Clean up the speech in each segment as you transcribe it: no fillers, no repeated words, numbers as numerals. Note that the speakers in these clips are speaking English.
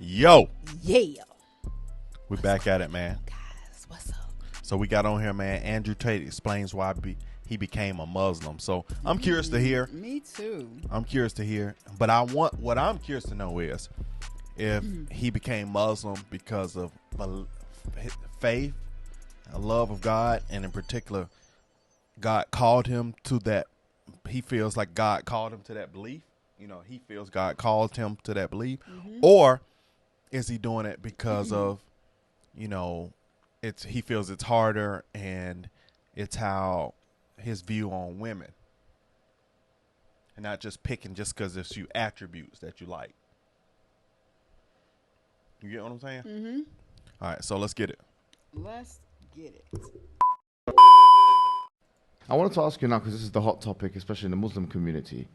Yo, Yeah. we back at it, man. Guys, what's up? So we got on here, man. Andrew Tate explains why he became a Muslim. So I'm curious to hear. Me too. I'm curious to hear. But what I'm curious to know is if he became Muslim because of faith, a love of God, and in particular, God called him to that. He feels like God called him to that belief. You know, he feels God called him to that belief. Or is he doing it because of, you know, he feels it's harder and it's how his view on women, and not just picking just because there's few attributes that you like. You get what I'm saying? Mm-hmm. All right, so let's get it. Let's get it. I wanted to ask you now, because this is the hot topic, especially in the Muslim community,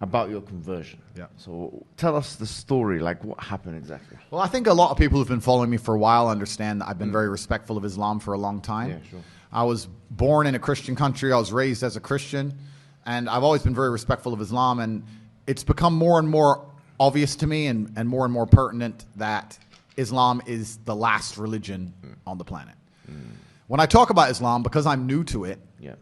about your conversion. Yeah. So tell us the story, like what happened exactly. Well, I think a lot of people who've been following me for a while understand that I've been very respectful of Islam for a long time. Yeah, sure. I was born in a Christian country. I was raised as a Christian. And I've always been very respectful of Islam. And it's become more and more obvious to me and more pertinent that Islam is the last religion on the planet. When I talk about Islam, because I'm new to it, Yeah.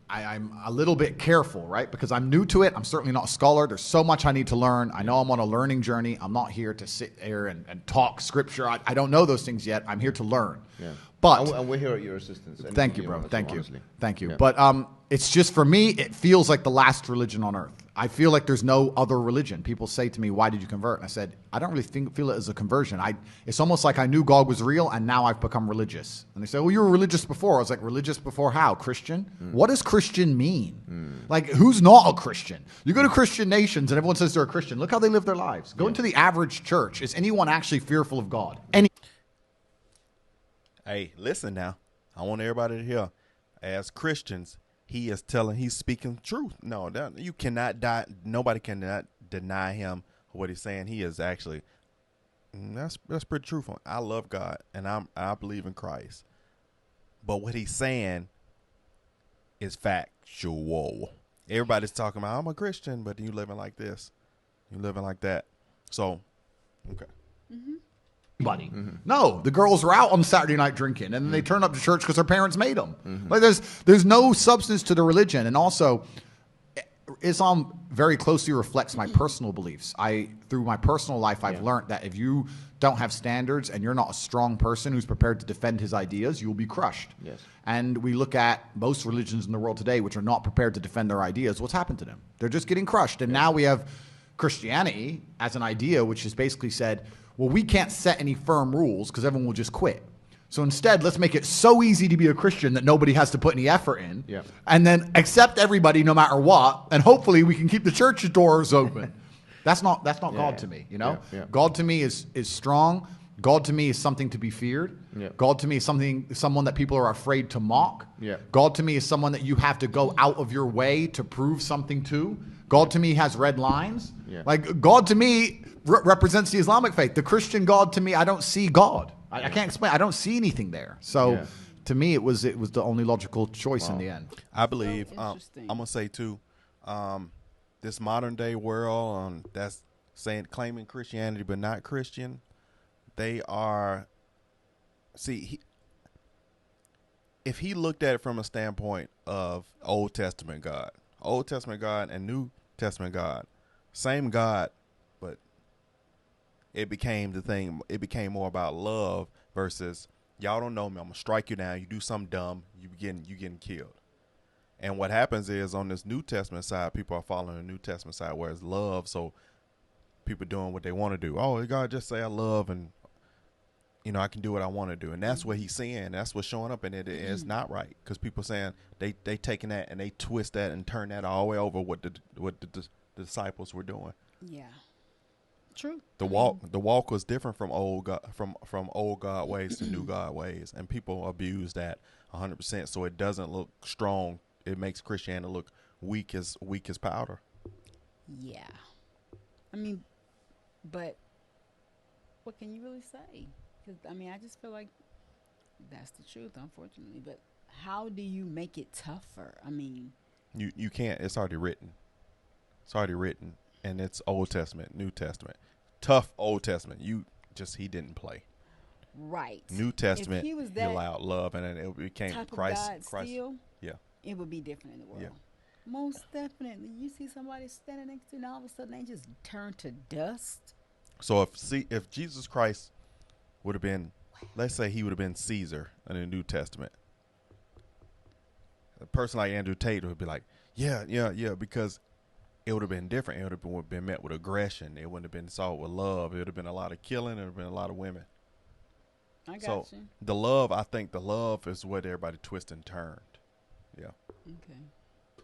I'm a little bit careful, right? Because I'm new to it. I'm certainly not a scholar. There's so much I need to learn. I know I'm on a learning journey. I'm not here to sit here and talk scripture. I don't know those things yet. I'm here to learn. Yeah. But And we're here at your assistance. thank you, Anything bro. want to Thank say, you. honestly. Thank you. Yeah. But it's just, for me, it feels like the last religion on earth. I feel like there's no other religion. People say to me, why did you convert? And I said, I don't really feel it as a conversion. It's almost like I knew God was real, and now I've become religious. And they say, well, you were religious before. I was like, religious before how? Christian? What does Christian mean? Like, who's not a Christian? You go to Christian nations, and everyone says they're a Christian. Look how they live their lives. Go into the average church. Is anyone actually fearful of God? Hey, listen now. I want everybody to hear. As Christians, he's speaking truth. No, you cannot die. Nobody cannot deny him what he's saying. He is actually, that's pretty truthful. I love God and I believe in Christ. But what he's saying is factual. Everybody's talking about, I'm a Christian, but you living like this. You living like that. So, okay. Buddy. No, the girls are out on Saturday night drinking, and then they turn up to church because their parents made them. Like there's no substance to the religion, and also Islam very closely reflects my personal beliefs. Through my personal life, I've learned that if you don't have standards and you're not a strong person who's prepared to defend his ideas, you will be crushed. Yes. And we look at most religions in the world today, which are not prepared to defend their ideas. What's happened to them? They're just getting crushed. And now we have Christianity as an idea, which has basically said, well, we can't set any firm rules because everyone will just quit. So instead, let's make it so easy to be a Christian that nobody has to put any effort in. Yeah. And then accept everybody no matter what. And hopefully we can keep the church doors open. That's not God to me, you know? Yeah. God to me is strong. God to me is something to be feared. Yeah. God to me is someone that people are afraid to mock. Yeah. God to me is someone that you have to go out of your way to prove something to. God to me has red lines. Yeah. Like God to me represents the Islamic faith. The Christian God to me, I don't see God. I can't explain. I don't see anything there. So to me, it was the only logical choice in the end. I believe, I'm interesting. going to say too, this modern day world that's claiming Christianity but not Christian, they are, if he looked at it from a standpoint of Old Testament God and New Testament God, same God, but it became more about love versus, y'all don't know me, I'm going to strike you down, you do something dumb, you getting killed. And what happens is on this New Testament side, people are following the New Testament side where it's love, so people doing what they want to do. Oh, God, just say I love and, you know, I can do what I want to do. And that's what he's saying. That's what's showing up in it. It's not right because people saying they taking that and they twist that and turn that all the way over what the disciples were doing. Yeah. True. The walk was different from old God, from old God ways to new God ways, and people abuse that 100%. So it doesn't look strong. It makes Christianity look weak as powder. Yeah. I mean, but what can you really say? Because, I mean, I just feel like that's the truth, unfortunately. But how do you make it tougher? I mean, you can't. It's already written. It's already written, and it's Old Testament, New Testament. Tough Old Testament. You just he didn't play. Right. New Testament, If he was he that allowed love, and then it became type Christ. of God still, Yeah. it would be different in the world. Yeah. Most definitely. You see somebody standing next to you, and all of a sudden they just turn to dust. So if Jesus Christ would have been, let's say he would have been Caesar in the New Testament, a person like Andrew Tate would be like, yeah, because it would have been different. It would have been met with aggression. It wouldn't have been sought with love. It would have been a lot of killing. It would have been a lot of women. I got So you. the love, I think the love is what everybody twisted and turned. Yeah. Okay.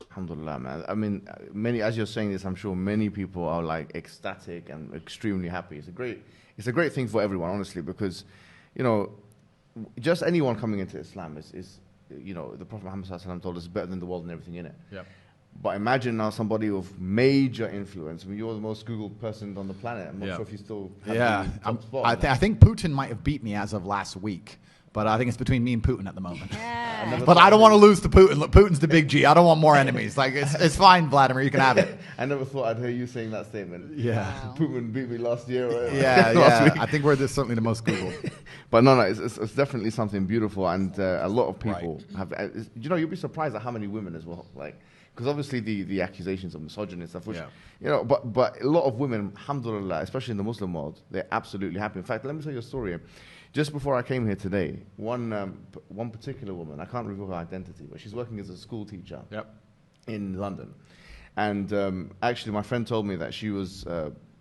Alhamdulillah, man. I mean, as you're saying this, I'm sure many people are like ecstatic and extremely happy. It's a great thing for everyone, honestly, because, just anyone coming into Islam is the Prophet Muhammad ﷺ told us better than the world and everything in it. Yep. But imagine now somebody of major influence. I mean, you're the most Googled person on the planet. I'm not Yeah. sure if you still have Yeah, the top spot. I think Putin might have beat me as of last week, but I think it's between me and Putin at the moment. Yeah. But I don't want to lose to Putin. Look, Putin's the big G. I don't want more enemies. Like it's fine, Vladimir. You can have it. I never thought I'd hear you saying that statement. Yeah. Wow. Putin beat me last year. Or Yeah, last week. I think we're certainly the most Googled. But no, it's definitely something beautiful, and a lot of people have. You'll be surprised at how many women as well. Like, because obviously the accusations of misogyny and stuff, which but a lot of women, alhamdulillah, especially in the Muslim world, they're absolutely happy. In fact, let me tell you a story. Just before I came here today, one particular woman, I can't reveal her identity, but she's working as a school teacher in London, and actually my friend told me that she was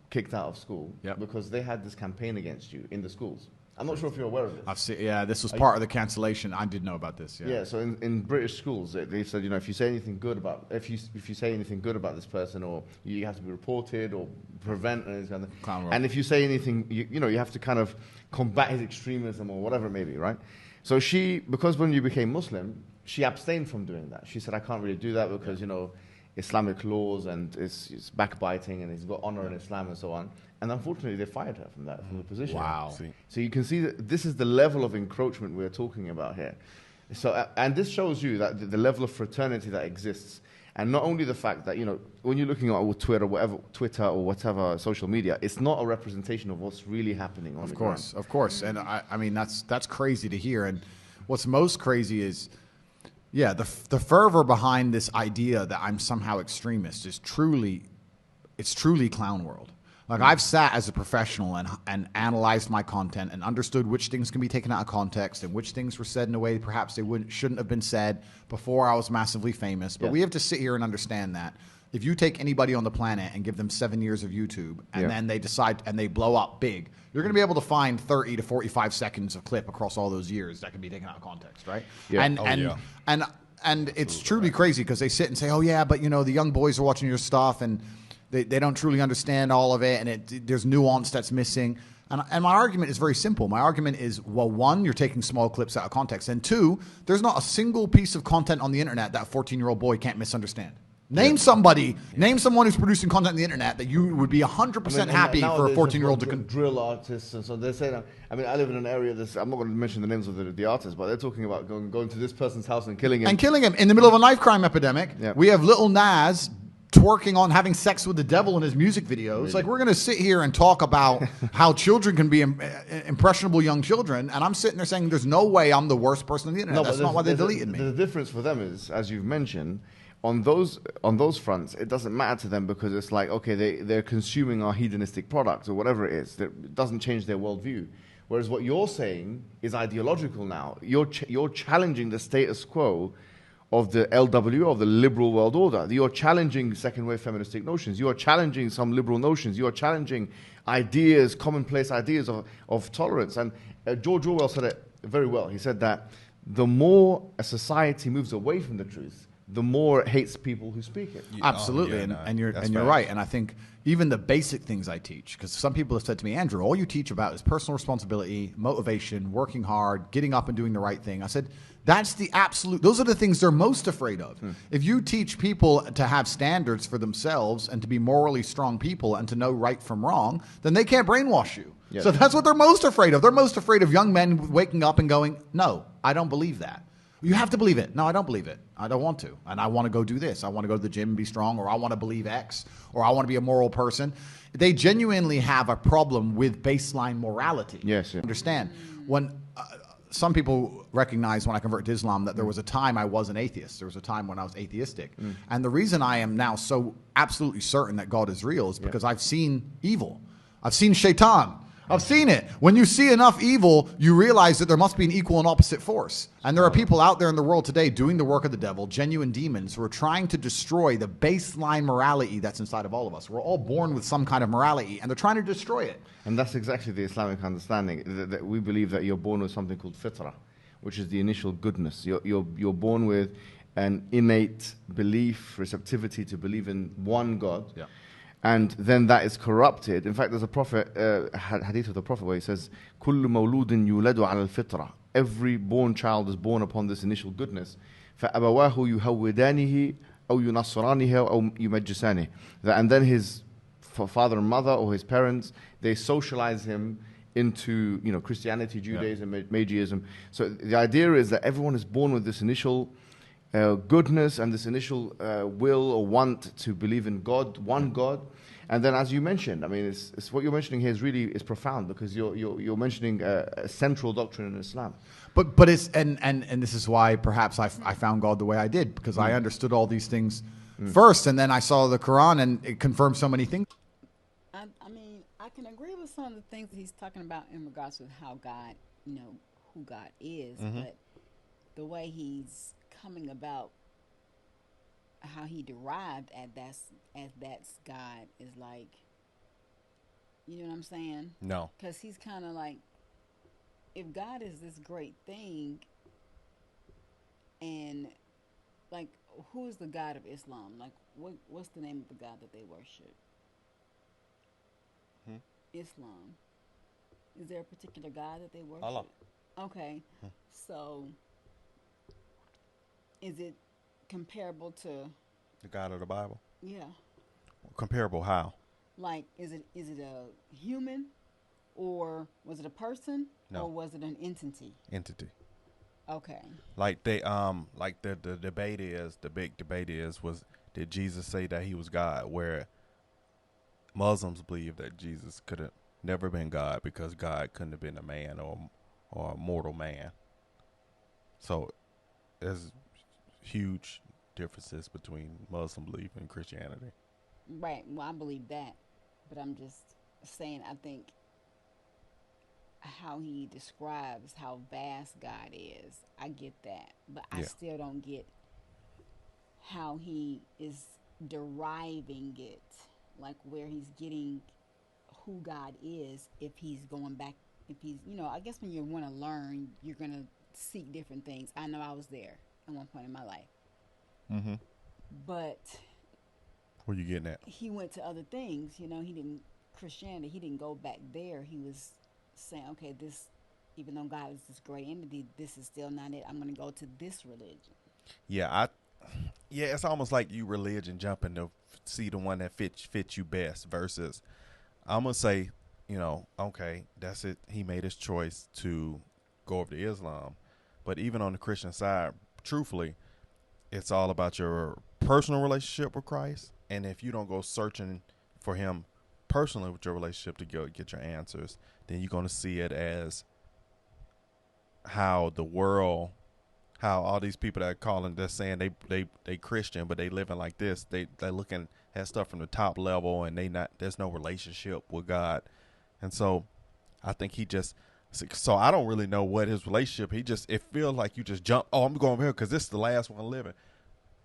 kicked out of school because they had this campaign against you in the schools. I'm not sure if you're aware of this. I've seen. Yeah, this was part of the cancellation. I did know about this. Yeah. So in British schools, they said, if you say anything good about if you say anything good about this person, or you have to be reported or prevent and this kind of thing. And if you say anything, you have to kind of combat his extremism or whatever it may be, right? So because when you became Muslim, she abstained from doing that. She said, I can't really do that because Islamic laws and it's backbiting and he's got honor in Islam and so on. And unfortunately, they fired her from the position. Wow. So you can see that this is the level of encroachment we're talking about here. So, and this shows you that the level of fraternity that exists. And not only the fact that, when you're looking at Twitter or whatever social media, it's not a representation of what's really happening on the ground. Of course. And I mean, that's crazy to hear. And what's most crazy is, the fervor behind this idea that I'm somehow extremist is truly clown world. Like I've sat as a professional and analyzed my content and understood which things can be taken out of context and which things were said in a way perhaps they shouldn't have been said before I was massively famous. But we have to sit here and understand that if you take anybody on the planet and give them 7 years of YouTube and then they decide and they blow up big, you're going to be able to find 30 to 45 seconds of clip across all those years that can be taken out of context, right? Yeah. And it's truly crazy because they sit and say, oh yeah, but the young boys are watching your stuff and they don't truly understand all of it, and there's nuance that's missing. And my argument is very simple. My argument is, well, one, you're taking small clips out of context, and two, there's not a single piece of content on the internet that a 14-year-old boy can't misunderstand. Name somebody, name someone who's producing content on the internet that you would be 100% happy for a 14-year-old to drill artists, and so they're saying. I mean, I live in an area. I'm not going to mention the names of the artists, but they're talking about going to this person's house and killing him. And killing him in the middle of a knife crime epidemic. Yeah. We have Lil Nas twerking on having sex with the devil in his music videos. Really? Like, we're going to sit here and talk about how children can be impressionable young children, and I'm sitting there saying there's no way I'm the worst person on the internet. That's not why they deleted me. The difference for them is, as you've mentioned, on those fronts, it doesn't matter to them because it's like, okay, they're consuming our hedonistic products or whatever it is. That doesn't change their worldview. Whereas what you're saying is ideological now. You're challenging the status quo of the LW, of the liberal world order. You're challenging second-wave feministic notions. You are challenging some liberal notions. You are challenging ideas, commonplace ideas of tolerance. And George Orwell said it very well. He said that the more a society moves away from the truth, the more it hates people who speak it. Absolutely, and you're right. And I think even the basic things I teach, because some people have said to me, Andrew, all you teach about is personal responsibility, motivation, working hard, getting up and doing the right thing. I said, that's the absolute, those are the things they're most afraid of. If you teach people to have standards for themselves and to be morally strong people and to know right from wrong, then they can't brainwash you. Yeah. So that's what they're most afraid of. They're most afraid of young men waking up and going, no, I don't believe that. You have to believe it. No, I don't believe it. I don't want to. And I want to go do this. I want to go to the gym and be strong, or I want to believe X, or I want to be a moral person. They genuinely have a problem with baseline morality. Yes, yeah. Understand? When some people recognize when I converted to Islam that there was a time I was an atheist. There was a time when I was atheistic. And the reason I am now so absolutely certain that God is real is because I've seen evil. I've seen shaitan. I've seen it. When you see enough evil, you realize that there must be an equal and opposite force. And there are people out there in the world today doing the work of the devil, genuine demons, who are trying to destroy the baseline morality that's inside of all of us. We're all born with some kind of morality, and they're trying to destroy it. And that's exactly the Islamic understanding. That we believe that you're born with something called fitrah, which is the initial goodness. You're born with an innate belief, receptivity to believe in one God. Yeah. And then that is corrupted. In fact, there's a prophet, hadith of the Prophet, where he says, كُلُّ مَوْلُودٍ يُولَدُ عَلَى الْفِطْرَةِ. Every born child is born upon this initial goodness. فَأَبَوَاهُ يُهَوِّدَانِهِ أَوْ يُنَصِّرَانِهِ أَوْ يُمَجِّسَانِهِ. And then his father and mother, or his parents, they socialize him into Christianity, Judaism, Magiism. So the idea is that everyone is born with this initial goodness and this initial will or want to believe in God, one God. And then, as you mentioned, I mean, it's what you're mentioning here is profound, because you're mentioning a central doctrine in Islam. But it's and this is why perhaps I found God the way I did, because I understood all these things first, and then I saw the Quran and it confirmed so many things. I mean, I can agree with some of the things he's talking about in regards to how God, who God is, but the way he's coming about how he derived that's God is like, you know what I'm saying? No. Because he's kind of like, if God is this great thing, and like, who is the God of Islam? Like, what's the name of the God that they worship? Islam. Is there a particular God that they worship? Allah. Okay. So, is it comparable to The God of the Bible. Yeah. Comparable how? Like, is it a human, or was it a person, No. or was it an entity? Entity. Okay. Like they like the debate is, the big debate was, did Jesus say that he was God? Where Muslims believe that Jesus could have never been God, because God couldn't have been a man or a mortal man. So there's huge differences between Muslim belief and Christianity. Right. Well, I believe that, but I'm just saying, I think how he describes how vast God is, I get that, but I still don't get how he is deriving it, like where he's getting who God is, if he's going back, if he's, I guess when you want to learn, you're going to seek different things. I know I was there at one point in my life. Mm-hmm. But Where you getting at? he went to other things, he didn't, Christianity, he didn't go back there. He was saying, okay, this, even though God is this great entity, this is still not it. I'm going to go to this religion. Yeah, it's almost like you religion jumping to see the one that fits you best, versus I'm going to say, okay, that's it. He made his choice to go over to Islam. But even on the Christian side, truthfully, it's all about your personal relationship with Christ. And if you don't go searching for him personally with your relationship to get your answers, then you're going to see it as how the world, how all these people that are calling, they're saying they Christian, but they living like this. They're looking at stuff from the top level, and there's no relationship with God. And so I think so I don't really know what his relationship, it feels like you just jump, I'm going over here because this is the last one living.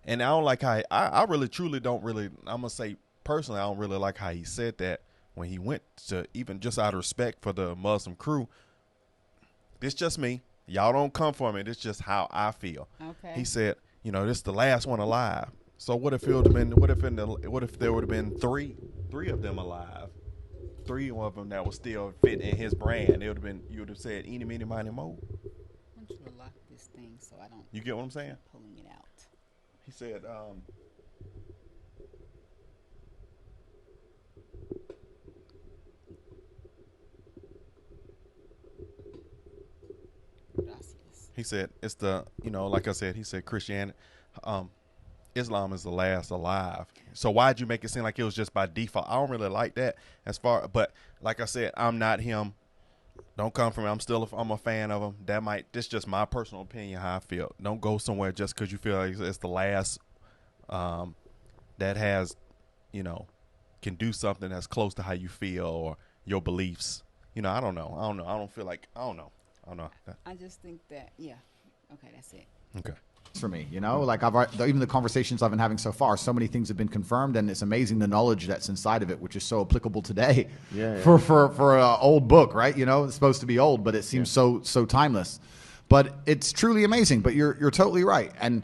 And I don't like how I really truly don't really, I'm going to say personally, I don't really like how he said that when he went to, even just out of respect for the Muslim crew. This just me. Y'all don't come for me. This just how I feel. Okay. He said, this is the last one alive. So what if it would have been, what if there would have been three of them alive? Three of them that was still fit in his brand. It would have been, you would have said, eeny, meeny, miny, mo. I want you to lock this thing so I don't. You get what I'm saying? Pulling it out. He said, Gracias. He said it's the, like I said, he said Christianity, Islam is the last alive. So why'd you make it seem like it was just by default? I don't really like that but like I said, I'm not him. Don't come from me. I'm a fan of him. This just my personal opinion, how I feel. Don't go somewhere just because you feel like it's the last, that has, can do something that's close to how you feel or your beliefs. I don't know. I don't feel like, I don't know. I just think that, yeah. Okay, that's it. Okay. For me, like even the conversations I've been having so far, so many things have been confirmed, and it's amazing the knowledge that's inside of it, which is so applicable today. For an old book, right? It's supposed to be old, but it seems so timeless. But it's truly amazing. But you're totally right, and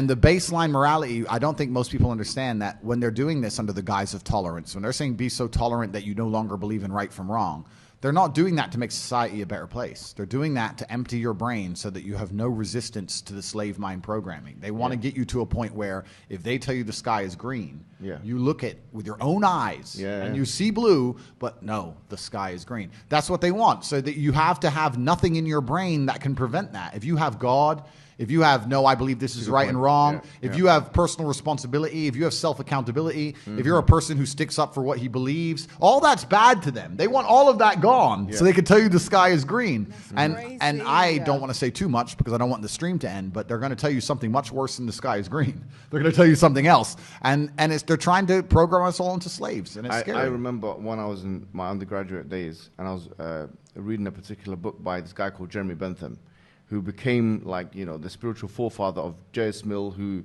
the baseline morality, I don't think most people understand that when they're doing this under the guise of tolerance, when they're saying be so tolerant that you no longer believe in right from wrong. They're not doing that to make society a better place. They're doing that to empty your brain so that you have no resistance to the slave mind programming. They want to get you to a point where if they tell you the sky is green, you look at with your own eyes and you see blue, but no, the sky is green. That's what they want, so that you have to have nothing in your brain that can prevent that. If you have God, if you have, no, I believe this is right and wrong, if you have personal responsibility, if you have self-accountability, if you're a person who sticks up for what he believes, all that's bad to them. They want all of that gone so they can tell you the sky is green. And I don't want to say too much because I don't want the stream to end, but they're going to tell you something much worse than the sky is green. They're going to tell you something else. And they're trying to program us all into slaves, and it's scary. I remember when I was in my undergraduate days, and I was reading a particular book by this guy called Jeremy Bentham, who became the spiritual forefather of J.S. Mill, who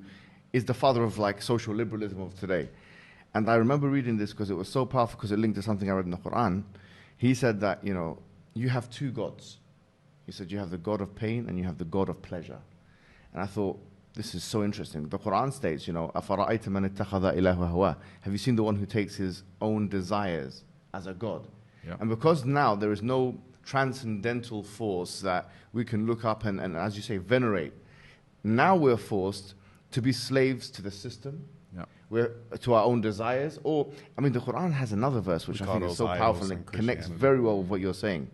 is the father of social liberalism of today. And I remember reading this because it was so powerful, because it linked to something I read in the Quran. He said that, you have two gods. He said you have the God of pain and you have the God of pleasure. And I thought, this is so interesting. The Quran states, أَفَرَأَيْتَ مَنِ اتَّخَذَ إِلَهُ هَوَاهُ. Have you seen the one who takes his own desires as a God? Yep. And because now there is no transcendental force that we can look up and, as you say, venerate. Now we're forced to be slaves to the system, we're to our own desires. Or, the Quran has another verse which I think is so powerful and connects very well with what you're saying.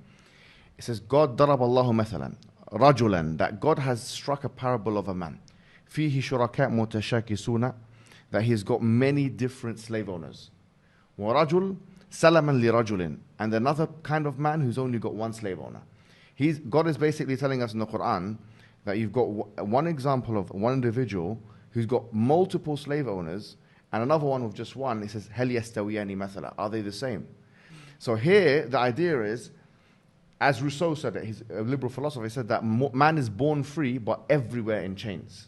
It says, God darab Allahu mathalan, rajulan, that God has struck a parable of a man, fihi shuraka mutashakisuna, that he's got many different slave owners. Wa rajul salaman li rajulin, and another kind of man who's only got one slave owner. God is basically telling us in the Quran that you've got one example of one individual who's got multiple slave owners and another one with just one. He says, هَلْ يَسْتَوِيَانِ مَثَلًا. Are they the same? So here, the idea is, as Rousseau said it, he's a liberal philosopher, he said that man is born free but everywhere in chains.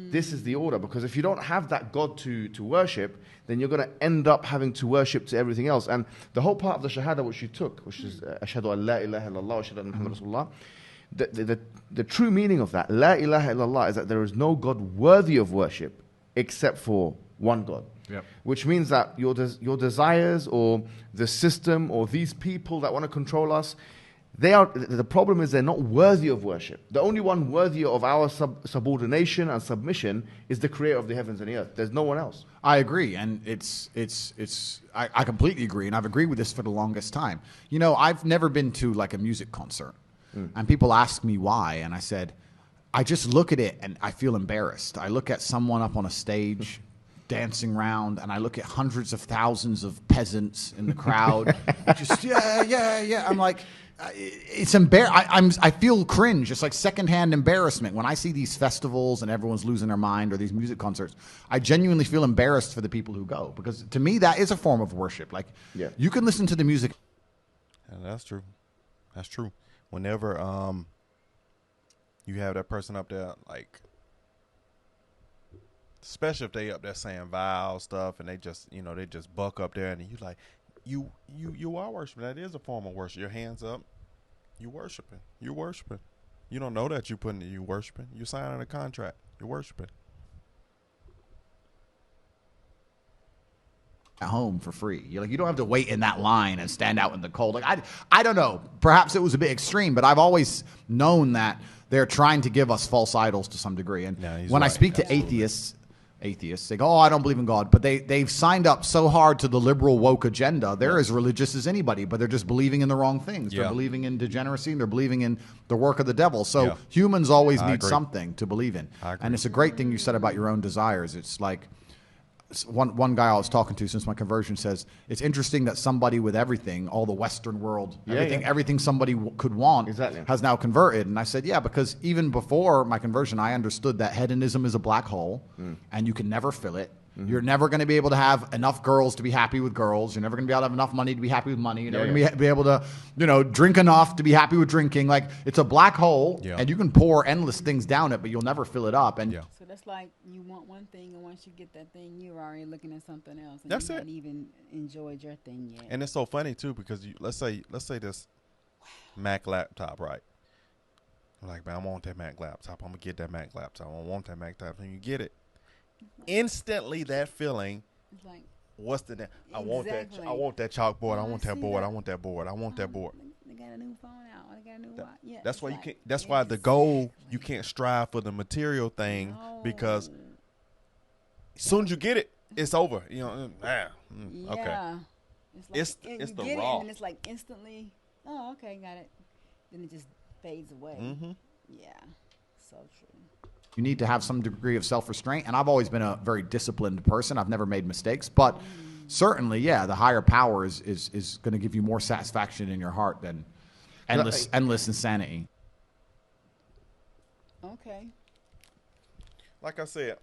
This is the order, because if you don't have that God to worship, then you're going to end up having to worship to everything else. And the whole part of the Shahada which you took, which is Ashhadu an la ilaha illallah wa ashhadu anna Muhammadan Rasulullah, the true meaning of that, La ilaha illallah, is that there is no God worthy of worship except for one God. Yep. Which means that your desires or the system or these people that want to control us, the problem is they're not worthy of worship. The only one worthy of our subordination and submission is the creator of the heavens and the earth. There's no one else. I agree, and I completely agree, and I've agreed with this for the longest time. I've never been to a music concert, and people ask me why, and I said, I just look at it and I feel embarrassed. I look at someone up on a stage dancing around, and I look at hundreds of thousands of peasants in the crowd, just yeah. I'm like, it's I feel cringe. It's like secondhand embarrassment when I see these festivals and everyone's losing their mind, or these music concerts. I genuinely feel embarrassed for the people who go, because to me that is a form of worship. You can listen to the music. Yeah, that's true. That's true. Whenever you have that person up there, especially if they up there saying vile stuff and they just buck up there, and you like, you are worshiping. That is a form of worship. Your hands up, you worshiping. You worshiping. You don't know that you worshiping. You signing a contract. You're worshiping. At home for free. You don't have to wait in that line and stand out in the cold. I don't know. Perhaps it was a bit extreme, but I've always known that they're trying to give us false idols to some degree. And when I speak to atheists, atheists. They go, oh, I don't believe in God. But they've signed up so hard to the liberal woke agenda. They're as religious as anybody, but they're just believing in the wrong things. Yeah. They're believing in degeneracy, and they're believing in the work of the devil. So Yeah. humans always I need agree. something to believe in. I agree. And it's a great thing you said about your own desires. It's like one guy I was talking to since my conversion says, it's interesting that somebody with everything, all the Western world, everything somebody could want Exactly. has now converted. And I said, yeah, because even before my conversion, I understood that hedonism is a black hole and you can never fill it. You're never going to be able to have enough girls to be happy with girls. You're never going to be able to have enough money to be happy with money. You're never going to be able to, drink enough to be happy with drinking. Like, it's a black hole, and you can pour endless things down it, but you'll never fill it up. And So that's like you want one thing, and once you get that thing, you're already looking at something else. And That's you it. haven't even enjoyed your thing yet. And it's so funny too because let's say this Mac laptop, right? I'm like, man, I want that Mac laptop. I'm gonna get that Mac laptop. I want that Mac laptop. And you get it, instantly that feeling. It's like, What's the name? I want that. Exactly. I want that chalkboard. I Oh, want I that see board. that. I want that board. I want that board. They got a new phone out. Or they got a new watch. Yeah, That's it's why you like, can't. That's why the goal you can't strive for the material thing because No. as soon as you get it, it's over. Okay. Yeah. It's you the get raw. it, and it's like instantly, oh, okay, got it. Then it just fades away. Mm-hmm. Yeah, so true. you need to have some degree of self-restraint. And I've always been a very disciplined person. I've never made mistakes. But certainly, the higher power is going to give you more satisfaction in your heart than endless insanity. Okay. Like I said,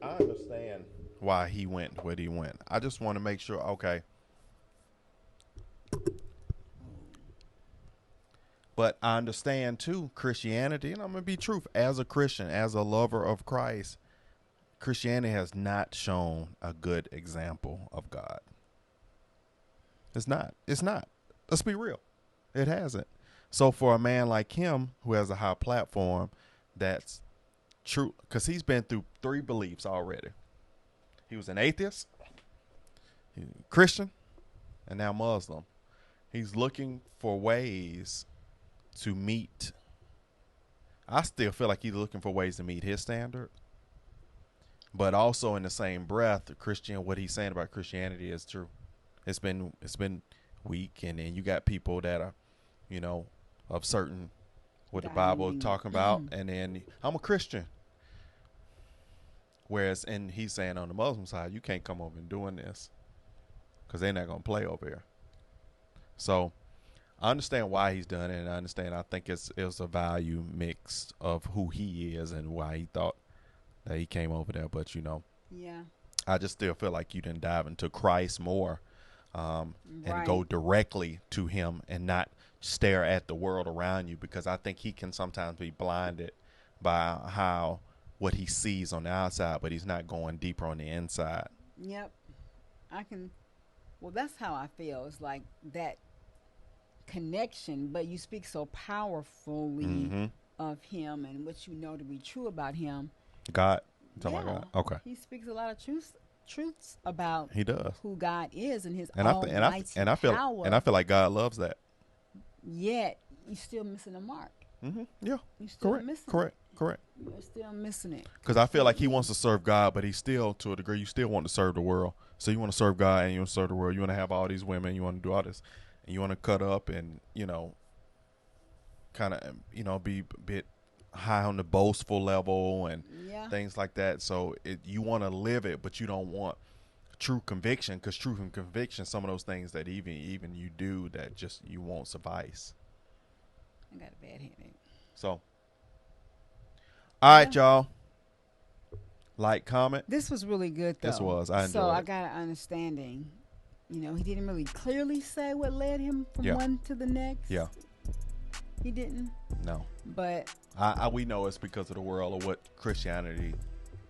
I understand why he went where he went. I just want to make sure. Okay. But I understand too Christianity, and I'm gonna be truthful. As a Christian, as a lover of Christ, Christianity has not shown a good example of God. It's not. It's not. Let's be real. It hasn't. So for a man like him who has a high platform, that's true because he's been through 3 beliefs already. He was an atheist, Christian, and now Muslim. He's looking for ways to meet. I still feel like he's looking for ways to meet his standard. But also in the same breath, what he's saying about Christianity is true. It's been weak, and then you got people that are, of certain what the Bible is talking about, and then I'm a Christian. Whereas, and he's saying on the Muslim side, you can't come over and doing this because they're not gonna play over here. So I understand why he's done it, and I think it's a value mix of who he is and why he thought that he came over there. But Yeah. I just still feel like you didn't dive into Christ more, and Right. go directly to him and not stare at the world around you, because I think he can sometimes be blinded by what he sees on the outside, but he's not going deeper on the inside. Yep. Well, that's how I feel. It's like that connection, but you speak so powerfully Mm-hmm. of him and what you know to be true about him. God, you talking about God? Okay, He speaks a lot of truths about he does. who God is and his And I almighty power. feel like God loves that. Yet you're still missing the mark. Mm-hmm. Yeah, You're still correct, missing correct, it. correct. You're still missing it. Because I feel like he wants to serve God, but he's still, to a degree, you still want to serve the world. So you want to serve God and you want to serve the world. You want to have all these women. You want to do all this. And you want to cut up and, kind of, be a bit high on the boastful level and Yeah. things like that. So you want to live it, but you don't want true conviction, because truth and conviction, some of those things that even you do that just you won't suffice. I got a bad headache. So, all right, y'all. Like, comment. This was really good, though. This was. I So enjoyed I it. got an understanding. He didn't really clearly say what led him from Yeah. one to the next. Yeah. He didn't. No. But We know it's because of the world of what Christianity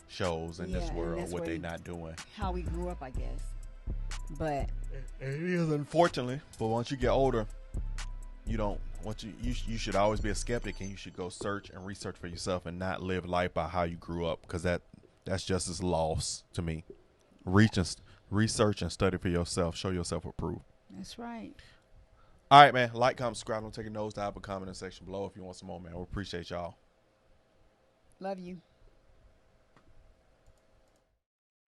shows in this Yeah, and world, that's what what they're he- not doing. how we grew up, I guess. But It is, unfortunately. But once you get older, you should always be a skeptic, and you should go search and research for yourself and not live life by how you grew up, because that's just as lost to me. Research and study for yourself. Show yourself approved. that's right. All right, man. Like, comment, subscribe. Don't take a nosedive, but comment in the section below if you want some more, man. We appreciate y'all. Love you.